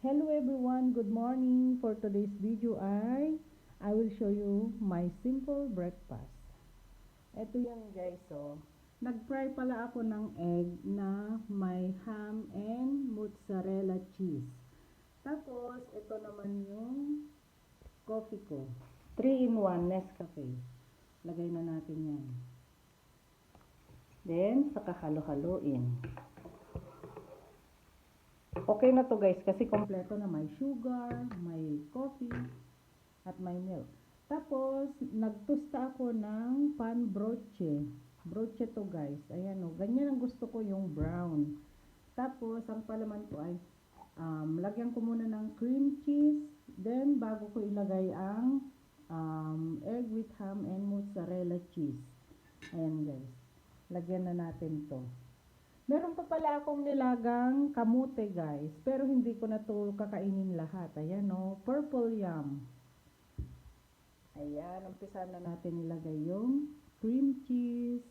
Hello everyone, good morning. For today's video I will show you my simple breakfast. Ito yan guys, so nag-fry pala ako ng egg na may ham and mozzarella cheese. Tapos ito naman yung coffee ko. 3-in-1 Nescafe. Lagay na natin yan. Then saka halo-haloin. Okay na to guys kasi kompleto na, may sugar, may coffee, at may milk. Tapos, nagtusta ako ng pan broche. Broche to guys. Ayan o, ganyan ang gusto ko, yung brown. Tapos, ang palaman ko ay, lagyan ko muna ng cream cheese. Then, bago ko ilagay ang egg with ham and mozzarella cheese. Ayan guys. Lagyan na natin to. Meron pa pala akong nilagang kamote guys, pero hindi ko na to kakainin lahat. Ayan o, purple yam. Ayan, umpisa na natin ilagay yung cream cheese.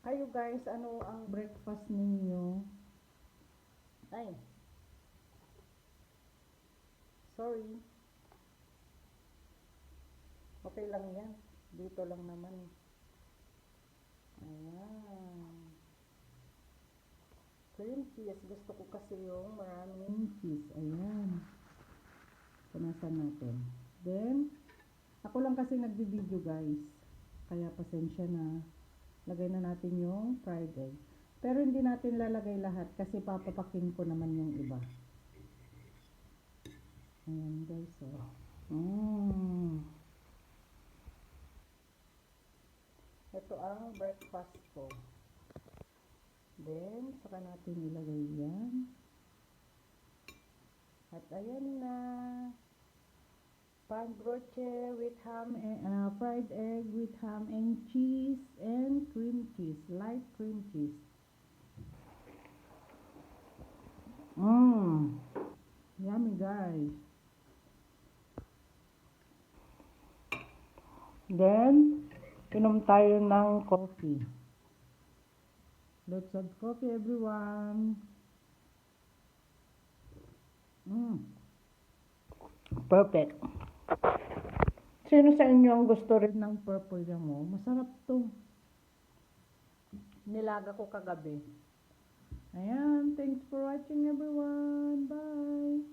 Kayo guys, ano ang breakfast ninyo? Ay, sorry. Okay lang yan, dito lang naman. Ayan. Cream cheese. Gusto ko kasi yung maraming cheese. Ayan. Punasan natin. Then, ako lang kasi nagbi-video guys. Kaya pasensya na. Lagay na natin yung fried egg. Pero hindi natin lalagay lahat kasi papapakin ko naman yung iba. Ayan guys. Oh. Ito ang breakfast ko. Then, saka natin ilagay yan. At ayan na. Pan broche with ham and fried egg with ham and cheese and cream cheese. Light cream cheese. Yummy guys. Then, inom tayo ng coffee. Let's have coffee everyone. Perfect. Sino sa inyo ang gusto rin ng purple yam mo? Masarap to. Nilaga ko kagabi. Ayan, thanks for watching everyone. Bye.